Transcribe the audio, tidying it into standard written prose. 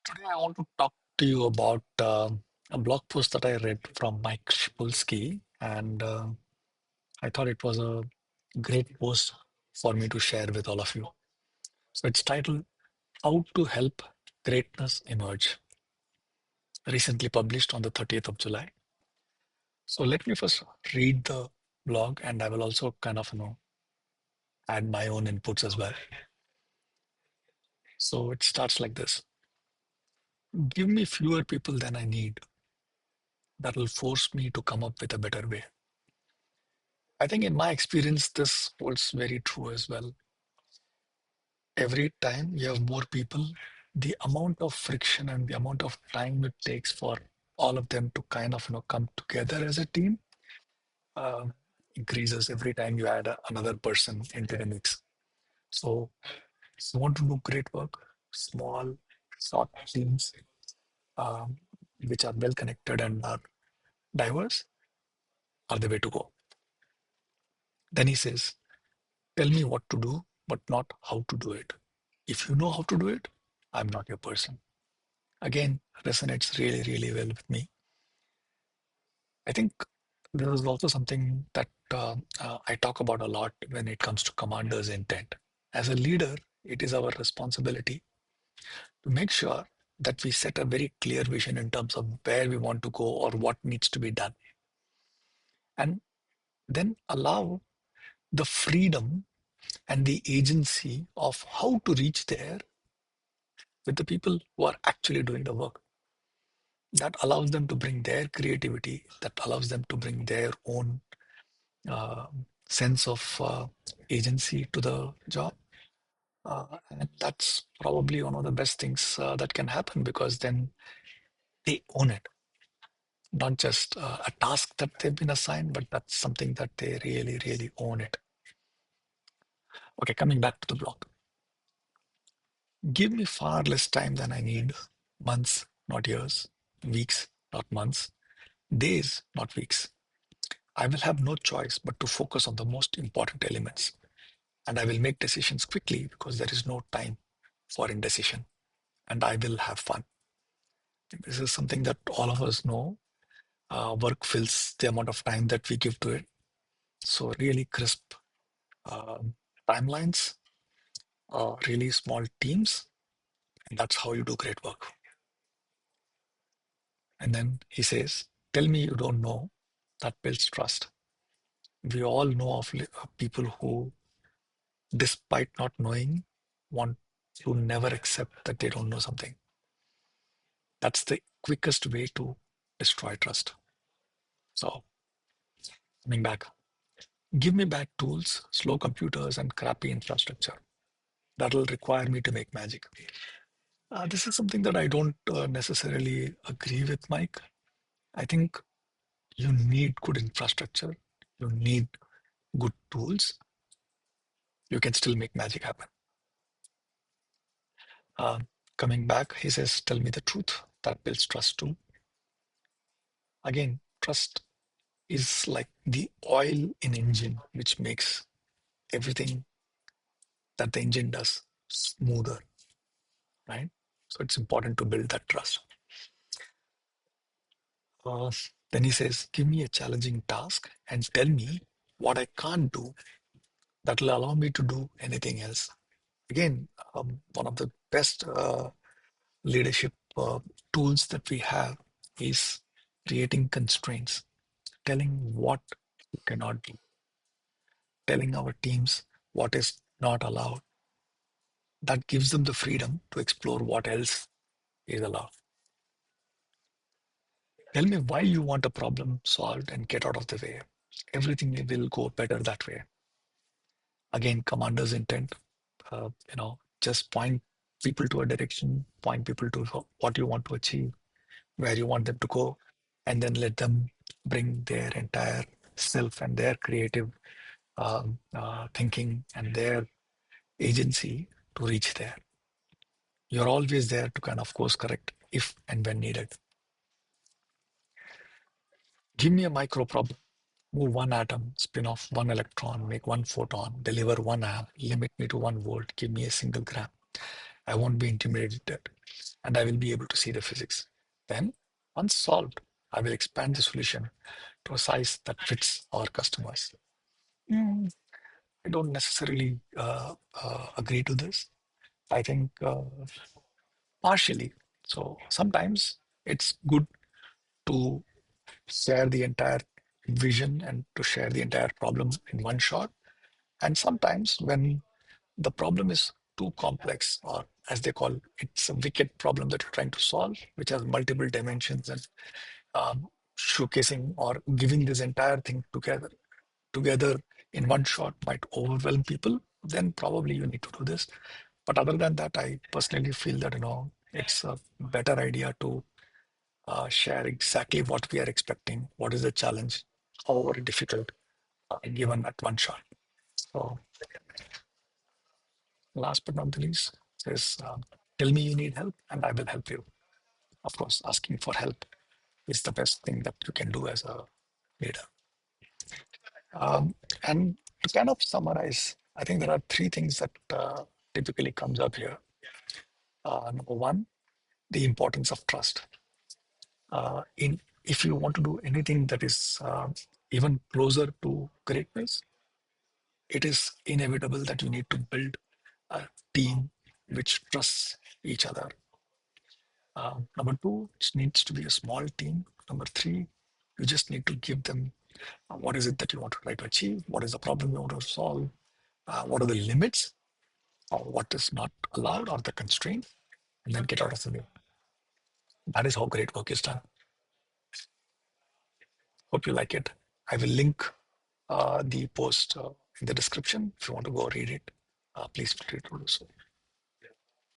Today, I want to talk to you about a blog post that I read from Mike Shipulsky, and I thought it was a great post for me to share with all of you. So it's titled How to Help Greatness Emerge, recently published on the 30th of July. So let me first read the blog, and I will also kind of, add my own inputs as well. So it starts like this. Give me fewer people than I need. That will force me to come up with a better way. I think in my experience, this holds very true as well. Every time you have more people, the amount of friction and the amount of time it takes for all of them to kind of come together as a team uh, increases every time you add another person into the mix. So, if you want to do great work, small, short teams um, which are well connected and are diverse are the way to go. Then he says, tell me what to do, but not how to do it. If you know how to do it, I'm not your person. Again, resonates really, really well with me. I think there is also something that I talk about a lot when it comes to commander's intent. As a leader, it is our responsibility to make sure that we set a very clear vision in terms of where we want to go or what needs to be done, and then allow the freedom and the agency of how to reach there with the people who are actually doing the work. That allows them to bring their creativity, that allows them to bring their own uh, sense of agency to the job. And that's probably one of the best things that can happen because then they own it, not just a task that they've been assigned, but that's something that they really, really own it. Okay, coming back to the block. Give me far less time than I need. Months, not years. Weeks, not months. Days, not weeks. I will have no choice but to focus on the most important elements. And I will make decisions quickly because there is no time for indecision. And I will have fun. This is something that all of us know. Work fills the amount of time that we give to it. So, really crisp um timelines, really small teams. And that's how you do great work. And then he says, tell me you don't know. That builds trust. We all know of people who, despite not knowing, want to never accept that they don't know something. That's the quickest way to destroy trust. So, coming back, give me back tools, slow computers, and crappy infrastructure. That'll require me to make magic. This is something that I don't necessarily agree with, Mike. I think you need good infrastructure, you need good tools. You can still make magic happen. Uh, Coming back, he says, tell me the truth. That builds trust too. Again, trust is like the oil in engine, which makes everything that the engine does smoother, right? So it's important to build that trust. Uh, then he says, give me a challenging task and tell me what I can't do that will allow me to do anything else. Again, one of the best leadership tools that we have is creating constraints, telling what you cannot do, telling our teams what is not allowed. That gives them the freedom to explore what else is allowed. Tell me why you want a problem solved and get out of the way. Everything will go better that way. Again, commander's intent, just point people to a direction, point people to what you want to achieve, where you want them to go, and then let them bring their entire self and their creative thinking and their agency to reach there. You're always there to kind of course correct if and when needed. Give me a micro problem. Move one atom, spin off one electron, make one photon, deliver one amp, limit me to 1 volt, give me a single gram. I won't be intimidated. and I will be able to see the physics. Then, once solved, I will expand the solution to a size that fits our customers. Mm, I don't necessarily agree to this. I think partially. So sometimes it's good to share the entire vision and to share the entire problem in one shot. And sometimes when the problem is too complex, or as they call it's a wicked problem that you're trying to solve, which has multiple dimensions, and um, showcasing or giving this entire thing together in one shot might overwhelm people, then probably you need to do this. But other than that, I personally feel that it's a better idea to share exactly what we are expecting, what is the challenge, however difficult, given at one shot. So last but not the least is tell me you need help and I will help you. Of course, asking for help is the best thing that you can do as a leader. Um, and to kind of summarize, I think there are three things that typically comes up here. Number one, the importance of trust. In If you want to do anything that is even closer to greatness, it is inevitable that you need to build a team which trusts each other. Number two, it needs to be a small team. Number three, you just need to give them what is it that you want to try to achieve, what is the problem you want to solve, what are the limits, or what is not allowed, or the constraint, and then get out of the way. That is how great work is done. Hope you like it. I will link the post in the description if you want to go read it. Please feel free to do so.